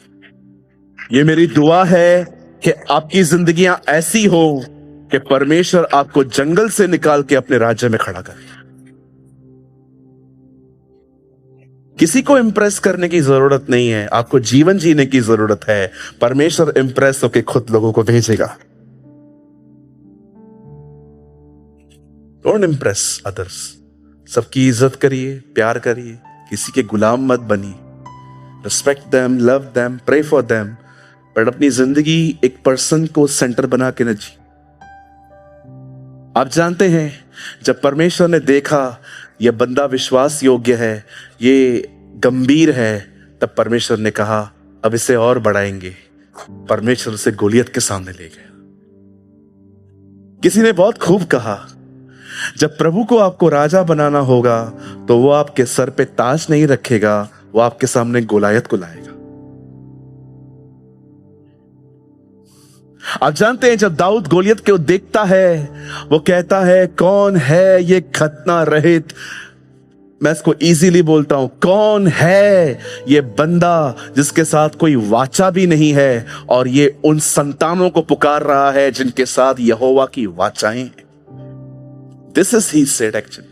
Speaker 3: ये मेरी दुआ है कि आपकी जिंदगियां ऐसी हो कि परमेश्वर आपको जंगल से निकाल के अपने राज्य में खड़ा करे। किसी को इंप्रेस करने की जरूरत नहीं है, आपको जीवन जीने की जरूरत है। परमेश्वर इंप्रेस होकर खुद लोगों को भेजेगा। Don't Impress others. सबकी इज्जत करिए, प्यार करिए, किसी के गुलाम मत बनिए। Respect them, love them, pray for them, but अपनी जिंदगी एक पर्सन को सेंटर बना के न जी। आप जानते हैं, जब परमेश्वर ने देखा यह बंदा विश्वास योग्य है, ये गंभीर है, तब परमेश्वर ने कहा अब इसे और बढ़ाएंगे। परमेश्वर उसे गोलियत के सामने ले गया। किसी ने बहुत खूब कहा, जब प्रभु को आपको राजा बनाना होगा तो वो आपके सर पे ताज नहीं रखेगा, वो आपके सामने गोलायत को लाएगा। आप जानते हैं, जब दाऊद गोलियत को देखता है, वो कहता है, कौन है ये खतना रहित, मैं इसको इजीली बोलता हूं, कौन है ये बंदा जिसके साथ कोई वाचा भी नहीं है और ये उन संतानों को पुकार रहा है जिनके साथ यहोवा की वाचाएं हैं। This is he said actually.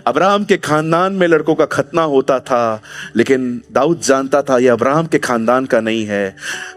Speaker 3: Abraham के खानदान में लड़कों का खतना होता था, लेकिन दाऊद जानता था यह अब्राहम के खानदान का नहीं है।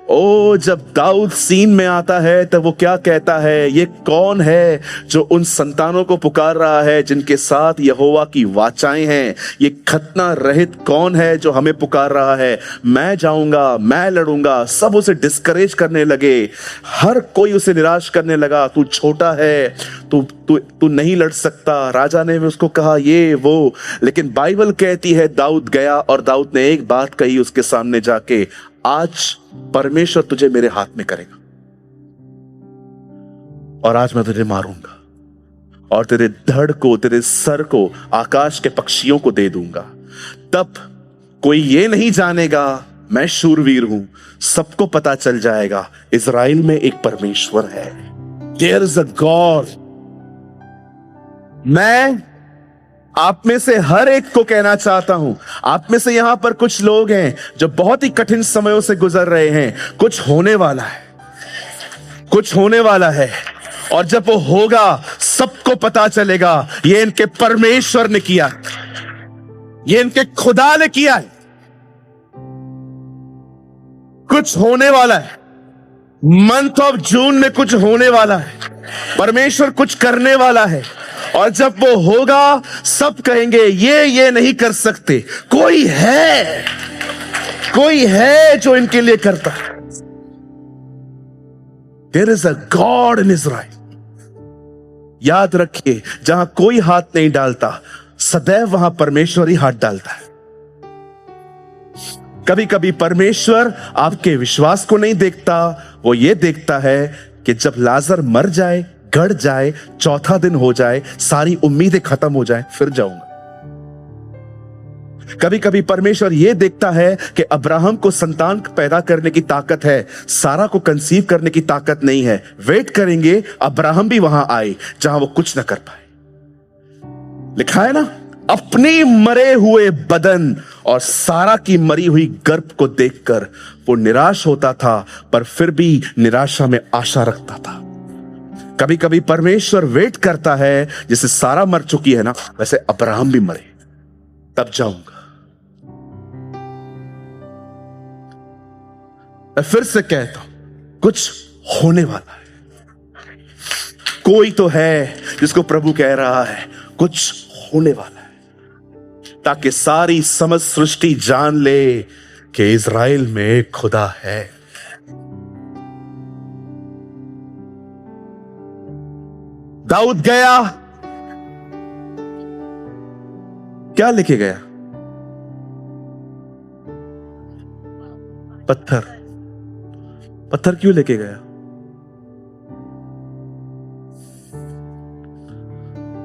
Speaker 3: ओ, जब दाऊद सीन में आता है तब वो क्या कहता है, ये कौन है जो उन संतानों को पुकार रहा है जिनके साथ यहोवा की वाचाएं हैं? ये खतना रहित कौन है जो हमें पुकार रहा है? मैं जाऊंगा, मैं लड़ूंगा। सब उसे डिस्करेज करने लगे, हर कोई उसे निराश करने लगा। तू छोटा है, तू नहीं लड़ सकता। राजा ने भी उसको कहा ये वो, लेकिन बाइबल कहती है दाऊद गया और दाऊद ने एक बात कही उसके सामने जाके, आज परमेश्वर तुझे मेरे हाथ में करेगा और आज मैं तुझे मारूंगा और तेरे धड़ को, तेरे सर को आकाश के पक्षियों को दे दूंगा। तब कोई ये नहीं जानेगा मैं शूरवीर हूं, सबको पता चल जाएगा इज़राइल में एक परमेश्वर है। There is a God। मैं आप में से हर एक को कहना चाहता हूं, आप में से यहां पर कुछ लोग हैं जो बहुत ही कठिन समयों से गुजर रहे हैं। कुछ होने वाला है, कुछ होने वाला है, और जब वो होगा सबको पता चलेगा ये इनके परमेश्वर ने किया, ये इनके खुदा ने किया है। कुछ होने वाला है, मंथ ऑफ जून में कुछ होने वाला है, परमेश्वर कुछ करने वाला है, और जब वो होगा सब कहेंगे ये नहीं कर सकते। कोई है जो इनके लिए करता है। There is a God in Israel। याद रखिए, जहां कोई हाथ नहीं डालता, सदैव वहां परमेश्वर ही हाथ डालता है। कभी कभी परमेश्वर आपके विश्वास को नहीं देखता, वो ये देखता है कि जब लाजर मर जाए, गड़ जाए, चौथा दिन हो जाए, सारी उम्मीदें खत्म हो जाए, फिर जाऊंगा। कभी कभी परमेश्वर यह देखता है कि अब्राहम को संतान पैदा करने की ताकत है, सारा को कंसीव करने की ताकत नहीं है। वेट करेंगे अब्राहम भी वहां आए जहां वो कुछ ना कर पाए। लिखा है ना, अपने मरे हुए बदन और सारा की मरी हुई गर्भ को देखकर वो निराश होता था, पर फिर भी निराशा में आशा रखता था। कभी कभी परमेश्वर वेट करता है, जैसे सारा मर चुकी है ना, वैसे अब्राहम भी मरे, तब जाऊंगा। मैं फिर से कहता हूं, कुछ होने वाला है। कोई तो है जिसको प्रभु कह रहा है कुछ होने वाला है, ताकि सारी समस्त सृष्टि जान ले कि इज़राइल में एक खुदा है। दाऊद गया, क्या लेके गया? पत्थर क्यों लेके गया?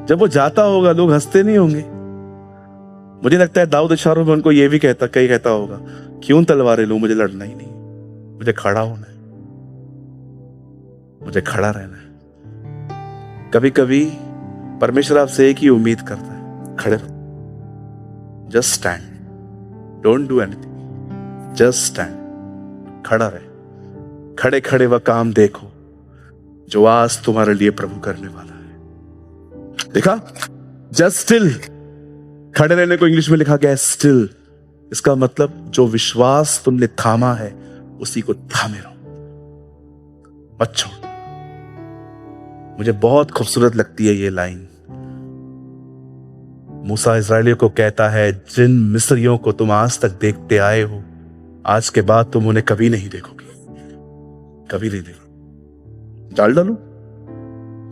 Speaker 3: जब वो जाता होगा लोग हंसते नहीं होंगे? मुझे लगता है दाऊद इशारों में उनको ये भी कहता होगा, क्यों तलवारें लूं, मुझे लड़ना ही नहीं, मुझे खड़ा होना है, मुझे खड़ा रहना है। कभी कभी परमेश्वर आपसे एक ही उम्मीद करता है, खड़े रहो, just stand, don't do anything, just stand, खड़ा रहे। खड़े खड़े वह काम देखो जो आज तुम्हारे लिए प्रभु करने वाला है। देखा, जस्ट स्टिल, खड़े रहने को इंग्लिश में लिखा गया है स्टिल। इसका मतलब जो विश्वास तुमने थामा है उसी को थामे रहो, मत छोड़ो। मुझे बहुत खूबसूरत लगती है ये लाइन। मूसा इस्राएलियों को कहता है, जिन मिस्रियों को तुम आज तक देखते आए हो, आज के बाद तुम उन्हें कभी नहीं देखोगे, कभी नहीं देखो। डाल डालो,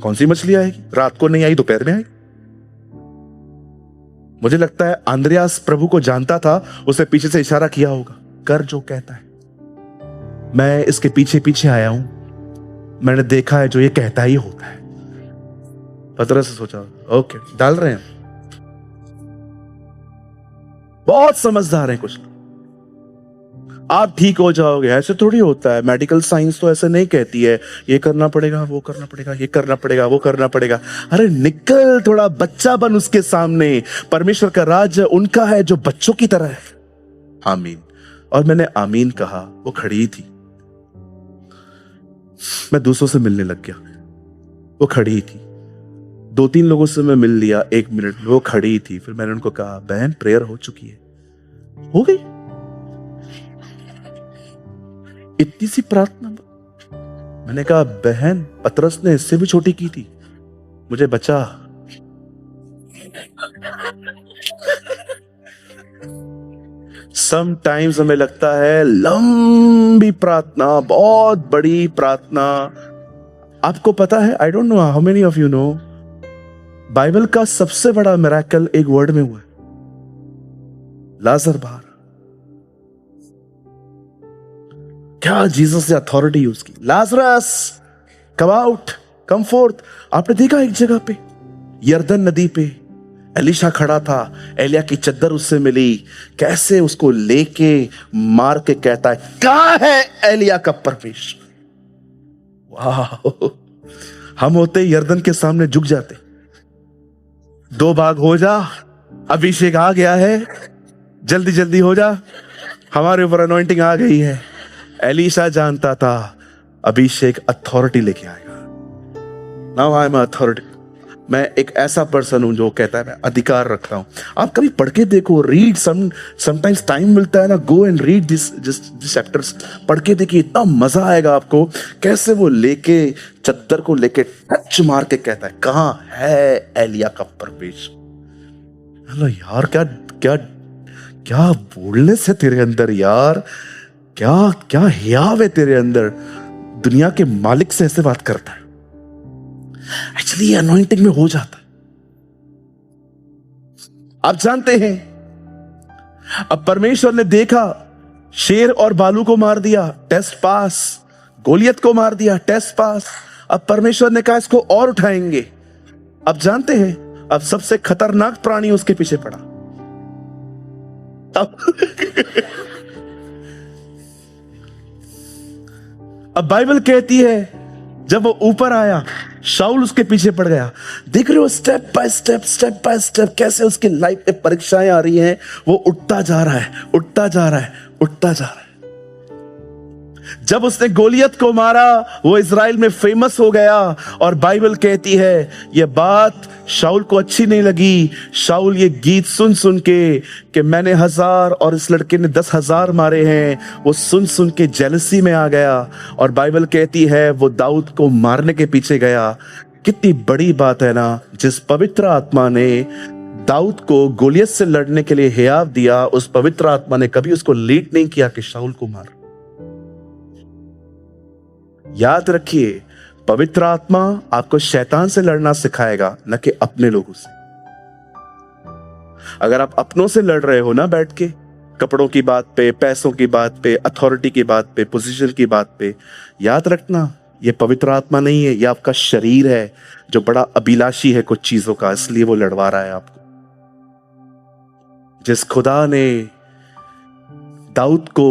Speaker 3: कौन सी मछली आएगी? रात को नहीं आई, दोपहर में आई। मुझे लगता है अंद्रयास प्रभु को जानता था, उसे पीछे से इशारा किया होगा, कर जो कहता है। मैं इसके पीछे पीछे आया हूं, मैंने देखा है जो ये कहता ही होता है। पतरस से सोचा, ओके, डाल रहे हैं। बहुत समझदार हैं कुछ लोग। आप ठीक हो जाओगे, ऐसे थोड़ी होता है। मेडिकल साइंस तो ऐसे नहीं कहती है, ये करना पड़ेगा, वो करना पड़ेगा, ये करना पड़ेगा, वो करना पड़ेगा। अरे निकल, थोड़ा बच्चा बन उसके सामने। परमेश्वर का राज्य उनका है जो बच्चों की तरह है। आमीन। और मैंने आमीन कहा, वो खड़ी थी। मैं दूसरों से मिलने लग गया, वो खड़ी थी। 2-3 लोगों से मैं मिल लिया 1 मिनट में, वो खड़ी थी। फिर मैंने उनको कहा, बहन प्रेयर हो चुकी है। हो गई इतनी सी प्रार्थना। मैंने कहा, बहन पतरस ने इससे भी छोटी की थी, मुझे बचा। समटाइम्स हमें लगता है लंबी प्रार्थना, बहुत बड़ी प्रार्थना। आपको पता है, I don't know how many of you know, Bible का सबसे बड़ा मिरेकल एक वर्ड में हुआ है, लाजर बाहर। क्या जीसस ने अथॉरिटी यूज की, लाजरस कम आउट, कम फोर्थ। आपने देखा एक जगह पे यरदन नदी पे एलिशा खड़ा था, एलिया की चद्दर उससे मिली, कैसे उसको लेके मार के कहता है, कहां है एलिया का परमेश्वर। वाह, हम होते यरदन के सामने झुक जाते। 2 भाग हो जा, अभिषेक आ गया है, जल्दी जल्दी हो जा, हमारे ऊपर अनॉइंटिंग आ गई है। एलिशा जानता था अभिषेक अथॉरिटी लेके आएगा। Now I am authority. मैं एक ऐसा पर्सन हूं जो कहता है मैं अधिकार रखता हूं। आप कभी पढ़ के देखो, रीड, समटाइम्स टाइम मिलता है ना, go and read this chapters. पढ़ के देखिए, इतना मजा आएगा आपको। कैसे वो लेके चद्दर को लेके टच मार के कहता है, कहां है एलिया का परमेश्वर। हेलो यार, क्या क्या क्या बोलने से तेरे अंदर यार, क्या क्या हियाव है तेरे अंदर। दुनिया के मालिक से ऐसे बात करता है। एक्चुअली अनॉइंटिंग में हो जाता है। आप जानते हैं, अब परमेश्वर ने देखा, शेर और बालू को मार दिया, टेस्ट पास। गोलियत को मार दिया, टेस्ट पास। अब परमेश्वर ने कहा इसको और उठाएंगे। अब जानते हैं, अब सबसे खतरनाक प्राणी उसके पीछे पड़ा। अब बाइबल कहती है जब वो ऊपर आया, शाऊल उसके पीछे पड़ गया। देख रहे हो, स्टेप बाय स्टेप कैसे उसकी लाइफ में परीक्षाएं आ रही हैं। वो उठता जा रहा है, उठता जा रहा है, उठता जा रहा है। जब उसने गोलियत को मारा, वो इजराइल में फेमस हो गया। और बाइबल कहती है ये बात शाऊल को अच्छी नहीं लगी। शाऊल ये गीत सुन सुन के कि मैंने 1000 और इस लड़के ने 10,000 मारे हैं, वो सुन सुन के जेलसी में आ गया। और बाइबल कहती है वो दाऊद को मारने के पीछे गया। कितनी बड़ी बात है ना, जिस पवित्र आत्मा ने दाऊद को गोलियत से लड़ने के लिए हियाव दिया, उस पवित्र आत्मा ने कभी उसको लीड नहीं किया कि शाऊल को मार। याद रखिए, पवित्र आत्मा आपको शैतान से लड़ना सिखाएगा, न कि अपने लोगों से। अगर आप अपनों से लड़ रहे हो ना बैठ के, कपड़ों की बात पे, पैसों की बात पे, अथॉरिटी की बात पे, पोजीशन की बात पे। याद रखना, ये पवित्र आत्मा नहीं है, ये आपका शरीर है जो बड़ा अभिलाषी है कुछ चीजों का, इसलिए वो लड़वा रहा है आपको। जिस खुदा ने दाऊद को,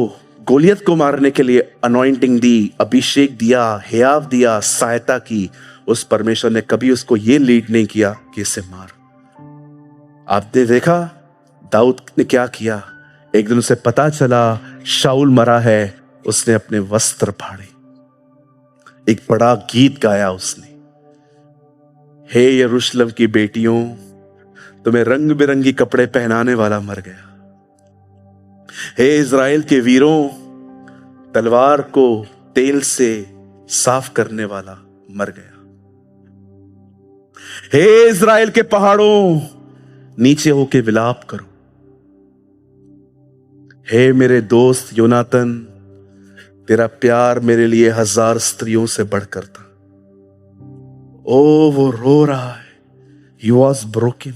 Speaker 3: गोलियत को मारने के लिए अनॉइंटिंग दी, अभिषेक दिया, हियाव दिया, सहायता की, उस परमेश्वर ने कभी उसको ये लीड नहीं किया कि इसे मार। आपने देखा दाऊद ने क्या किया? एक दिन उसे पता चला शाऊल मरा है, उसने अपने वस्त्र फाड़े, एक बड़ा गीत गाया उसने, हे यरूशलेम की बेटियों, तुम्हें रंग बिरंगी कपड़े पहनाने वाला मर गया। हे इज़राइल के वीरों, तलवार को तेल से साफ करने वाला मर गया। हे इज़राइल के पहाड़ों, नीचे होके विलाप करो। हे मेरे दोस्त योनातन, तेरा प्यार मेरे लिए 1000 स्त्रियों से बढ़कर था। ओ वो रो रहा है, he was broken।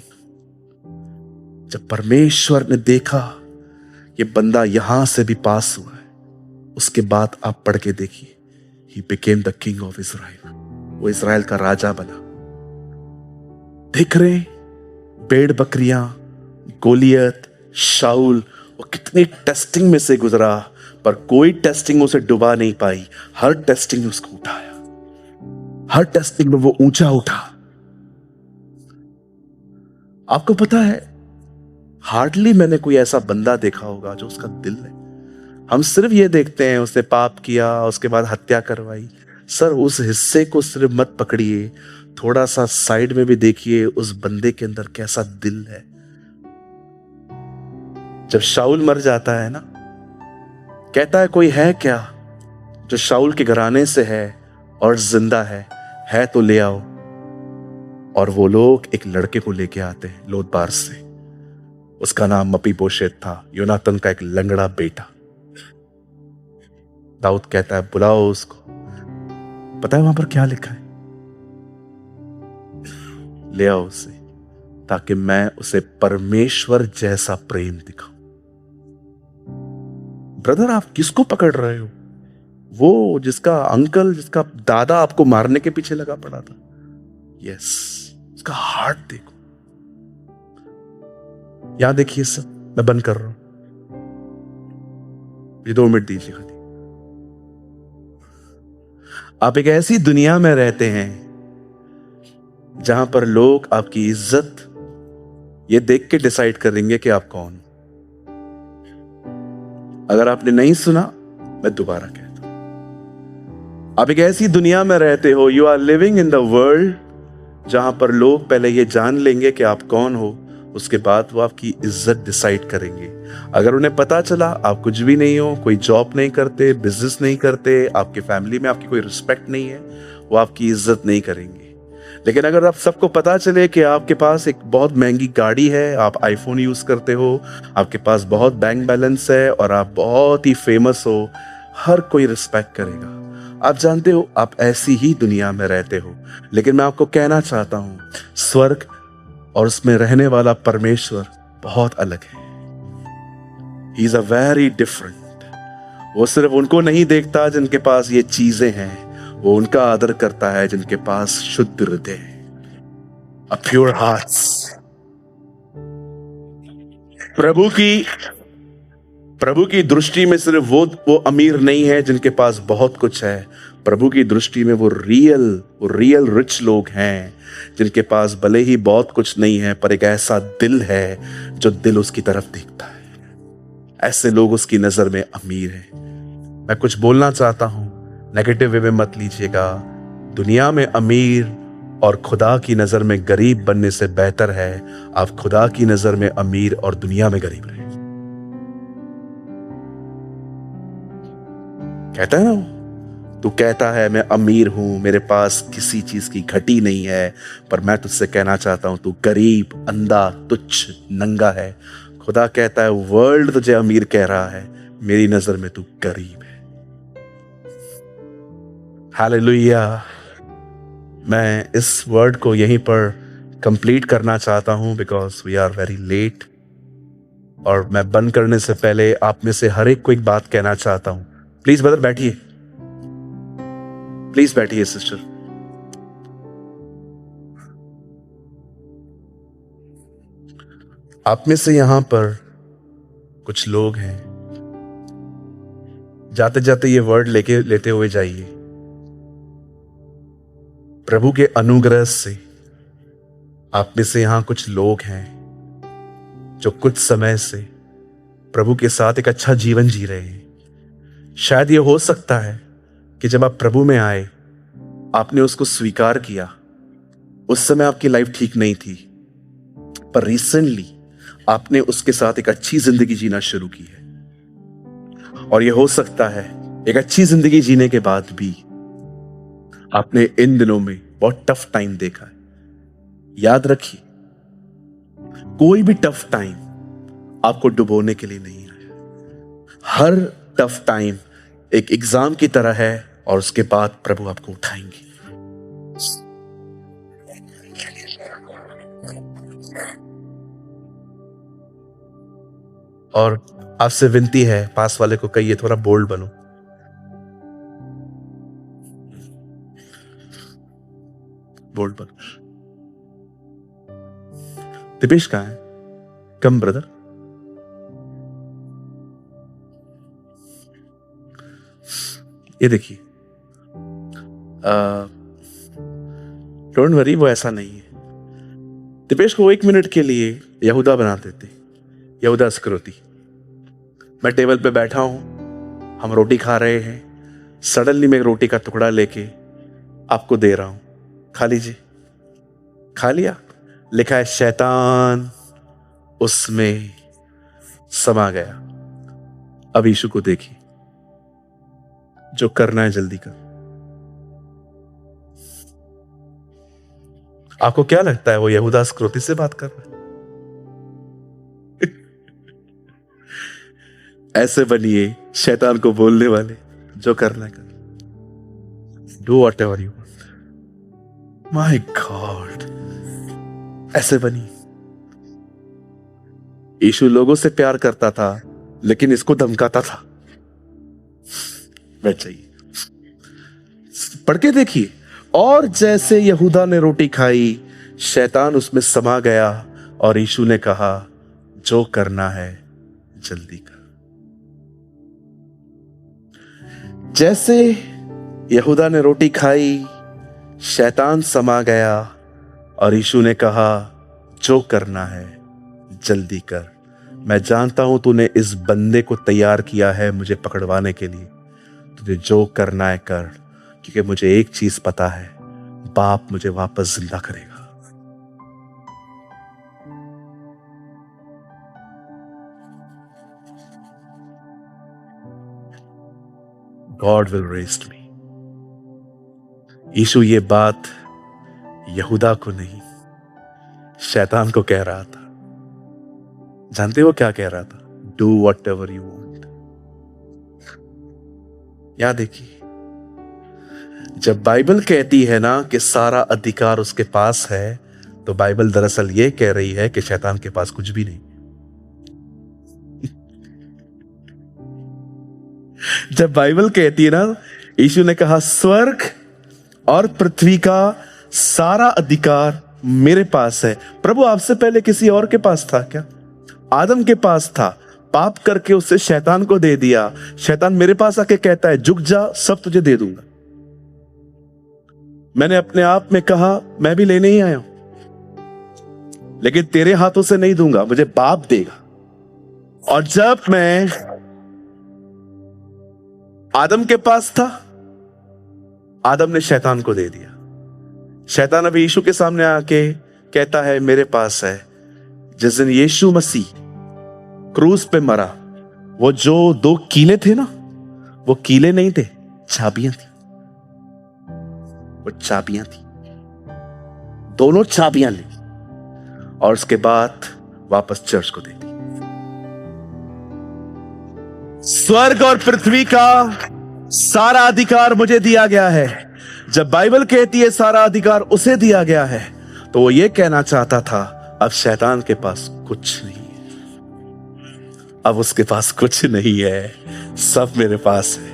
Speaker 3: जब परमेश्वर ने देखा ये बंदा यहां से भी पास हुआ है, उसके बाद आप पढ़ के देखिए, he became the king of Israel। वो इज़राइल का राजा बना। देख रहे भेड़ बकरियां, गोलियत, शाऊल, वो कितनी टेस्टिंग में से गुजरा, पर कोई टेस्टिंग उसे डुबा नहीं पाई। हर टेस्टिंग में उसको उठाया, हर टेस्टिंग में वो ऊंचा उठा। आपको पता है, हार्डली मैंने कोई ऐसा बंदा देखा होगा जो उसका दिल है। हम सिर्फ ये देखते हैं उसने पाप किया, उसके बाद हत्या करवाई। सर, उस हिस्से को सिर्फ मत पकड़िए, थोड़ा सा साइड में भी देखिए उस बंदे के अंदर कैसा दिल है। जब शाऊल मर जाता है ना, कहता है कोई है क्या जो शाऊल के घराने से है और जिंदा है तो ले आओ। और वो लोग एक लड़के को लेके आते हैं लोदबार से, उसका नाम मपीबोशेत था, योनातन का एक लंगड़ा बेटा। दाऊद कहता है बुलाओ उसको। पता है वहां पर क्या लिखा है? ले आओ उसे, ताकि मैं उसे परमेश्वर जैसा प्रेम दिखाऊं। ब्रदर, आप किसको पकड़ रहे हो? वो जिसका अंकल, जिसका दादा आपको मारने के पीछे लगा पड़ा था। यस, उसका हार्ट देखो। यहां देखिए सब, मैं बंद कर रहा हूं, ये 2 मिनट दीजिए खाली। आप एक ऐसी दुनिया में रहते हैं जहां पर लोग आपकी इज्जत ये देख के डिसाइड करेंगे कि आप कौन। अगर आपने नहीं सुना, मैं दोबारा कहता हूं, आप एक ऐसी दुनिया में रहते हो, you are living in the world जहां पर लोग पहले ये जान लेंगे कि आप कौन हो, उसके बाद वो आपकी इज्जत डिसाइड करेंगे। अगर उन्हें पता चला आप कुछ भी नहीं हो, कोई जॉब नहीं करते, बिजनेस नहीं करते, आपके फैमिली में आपकी कोई रिस्पेक्ट नहीं है, वो आपकी इज्जत नहीं करेंगे। लेकिन अगर आप सबको पता चले कि आपके पास एक बहुत महंगी गाड़ी है, आप आईफोन यूज करते हो, आपके पास बहुत बैंक बैलेंस है और आप बहुत ही फेमस हो, हर कोई रिस्पेक्ट करेगा। आप जानते हो आप ऐसी ही दुनिया में रहते हो। लेकिन मैं आपको कहना चाहता हूं, स्वर्ग और उसमें रहने वाला परमेश्वर बहुत अलग है। He is a very different. वो सिर्फ उनको नहीं देखता जिनके पास ये चीजें हैं, वो उनका आदर करता है जिनके पास शुद्ध हृदय, अ प्योर हार्ट्स। प्रभु की दृष्टि में सिर्फ वो अमीर नहीं है जिनके पास बहुत कुछ है। प्रभु की दृष्टि में वो रियल रिच लोग हैं जिनके पास भले ही बहुत कुछ नहीं है, पर एक ऐसा दिल है जो दिल उसकी तरफ देखता है। ऐसे लोग उसकी नजर में अमीर हैं। मैं कुछ बोलना चाहता हूं, नेगेटिव वे में मत लीजिएगा। दुनिया में अमीर और खुदा की नजर में गरीब बनने से बेहतर है आप खुदा की नजर में अमीर और दुनिया में गरीब रहे। कहता है ना, तू कहता है मैं अमीर हूं, मेरे पास किसी चीज की घटी नहीं है, पर मैं तुझसे कहना चाहता हूं तू गरीब, अंधा, तुच्छ, नंगा है। खुदा कहता है वर्ल्ड तुझे अमीर कह रहा है, मेरी नजर में तू गरीब है। हालेलुया। मैं इस वर्ड को यहीं पर कंप्लीट करना चाहता हूं because we are very late. और मैं बंद करने से पहले आप में से हर एक को एक बात कहना चाहता हूं। प्लीज ब्रदर बैठिए, प्लीज बैठिए सिस्टर। आप में से यहां पर कुछ लोग हैं, जाते जाते ये वर्ड लेते हुए जाइए। प्रभु के अनुग्रह से आप में से यहां कुछ लोग हैं जो कुछ समय से प्रभु के साथ एक अच्छा जीवन जी रहे हैं। शायद ये हो सकता है कि जब आप प्रभु में आए, आपने उसको स्वीकार किया, उस समय आपकी लाइफ ठीक नहीं थी, पर रिसेंटली आपने उसके साथ एक अच्छी जिंदगी जीना शुरू की है। और यह हो सकता है एक अच्छी जिंदगी जीने के बाद भी आपने इन दिनों में बहुत टफ टाइम देखा है। याद रखिए, कोई भी टफ टाइम आपको डुबोने के लिए नहीं आया। हर टफ टाइम एक एग्जाम की तरह है और उसके बाद प्रभु आपको उठाएंगे। और आपसे विनती है, पास वाले को कहिए थोड़ा बोल्ड बनो। बोल्ड बनो। दिपेश कहां है? कम ब्रदर। ये देखिए, डोंट वरी, वो ऐसा नहीं है। दिपेश को 1 मिनट के लिए यहूदा बना देते, यहूदा इस्करियोती। मैं टेबल पे बैठा हूं, हम रोटी खा रहे हैं, सडनली मैं रोटी का टुकड़ा लेके आपको दे रहा हूं, खा लीजिए। खा लिया, लिखा है शैतान उसमें समा गया। अब यीशु को देखिए, जो करना है जल्दी कर। आपको क्या लगता है वो यहूदा इस्करियोती से बात कर रहा है? ऐसे बनिए शैतान को बोलने वाले, जो करना है कर, do what ever you want. My God, ऐसे बनिए। यीशु लोगों से प्यार करता था, लेकिन इसको धमकाता था। बैठ जाइए, पढ़ के देखिए। और जैसे यहूदा ने रोटी खाई, शैतान उसमें समा गया और यीशु ने कहा, जो करना है जल्दी कर। जैसे यहूदा ने रोटी खाई, शैतान समा गया और यीशु ने कहा, जो करना है जल्दी कर। मैं जानता हूं तूने इस बंदे को तैयार किया है मुझे पकड़वाने के लिए। तुझे जो करना है कर, क्योंकि मुझे एक चीज पता है, बाप मुझे वापस जिंदा करेगा। God will raise me। यीशु ये बात यहूदा को नहीं, शैतान को कह रहा था। जानते हो क्या कह रहा था? Do whatever you want। यहां देखिए, जब बाइबल कहती है ना कि सारा अधिकार उसके पास है, तो बाइबल दरअसल ये कह रही है कि शैतान के पास कुछ भी नहीं। जब बाइबल कहती है ना, यीशु ने कहा स्वर्ग और पृथ्वी का सारा अधिकार मेरे पास है। प्रभु आपसे पहले किसी और के पास था क्या? आदम के पास था, पाप करके उससे शैतान को दे दिया। शैतान मेरे पास आके कहता है, झुक जा, सब तुझे दे दूंगा। मैंने अपने आप में कहा, मैं भी लेने ही आया हूं, लेकिन तेरे हाथों से नहीं दूंगा, मुझे बाप देगा। और जब मैं आदम के पास था, आदम ने शैतान को दे दिया। शैतान अभी यीशु के सामने आके कहता है, मेरे पास है। जिस दिन यीशु मसीह क्रूस पे मरा, वो जो 2 कीले थे ना, वो कीले नहीं थे, चाबियां थी। वो चाबियां थी, दोनों चाबियां ली और उसके बाद वापस चर्च को दे दी। स्वर्ग और पृथ्वी का सारा अधिकार मुझे दिया गया है। जब बाइबल कहती है सारा अधिकार उसे दिया गया है, तो वो ये कहना चाहता था, अब शैतान के पास कुछ नहीं है। अब उसके पास कुछ नहीं है, सब मेरे पास है।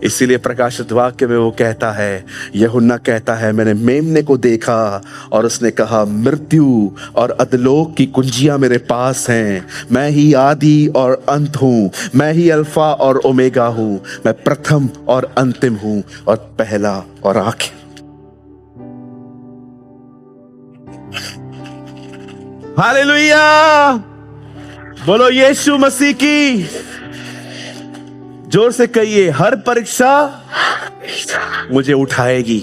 Speaker 3: इसीलिए प्रकाशित वाक्य में वो कहता है, यूहन्ना कहता है, मैंने मेमने को देखा और उसने कहा, मृत्यु और अधोलोक की कुंजियां मेरे पास हैं। मैं ही आदि और अंत हूं, मैं ही अल्फा और ओमेगा हूं, मैं प्रथम और अंतिम हूं और पहला और आखिर। हालेलुया, बोलो यीशु मसीह की। जोर से कहिए, हर परीक्षा मुझे उठाएगी।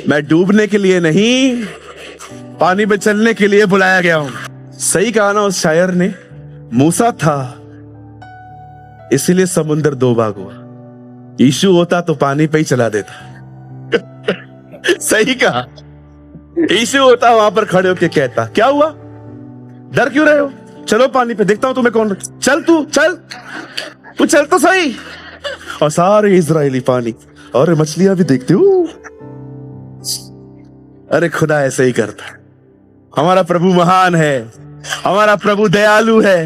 Speaker 3: मैं डूबने के लिए नहीं, पानी में चलने के लिए बुलाया गया हूं। सही कहा ना उस शायर ने, मूसा था इसीलिए समुद्र 2 भाग हुआ। यीशु होता तो पानी पे ही चला देता। सही कहा, यीशु होता वहां पर खड़े होके कहता, क्या हुआ, डर क्यों रहे हो, चलो पानी पे, देखता हूं तुम्हें कौन, चल तू चल, तू चल तो सही। और सारे इजरायली पानी, और मछलियां भी देखते हो। अरे खुदा ऐसे ही करता है। हमारा प्रभु महान है, हमारा प्रभु दयालु है,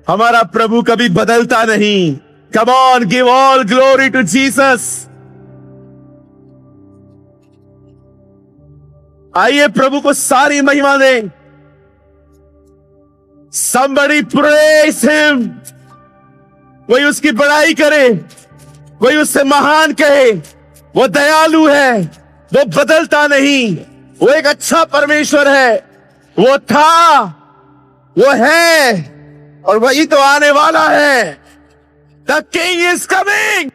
Speaker 3: हमारा प्रभु कभी बदलता नहीं। Come on, give all glory to Jesus. आइए प्रभु को सारी महिमा दें। Somebody praise him। कोई उसकी बड़ाई करे, कोई उससे महान कहे। वो दयालु है, वो बदलता नहीं, वो एक अच्छा परमेश्वर है। वो था, वो है और वही तो आने वाला है। The King is coming।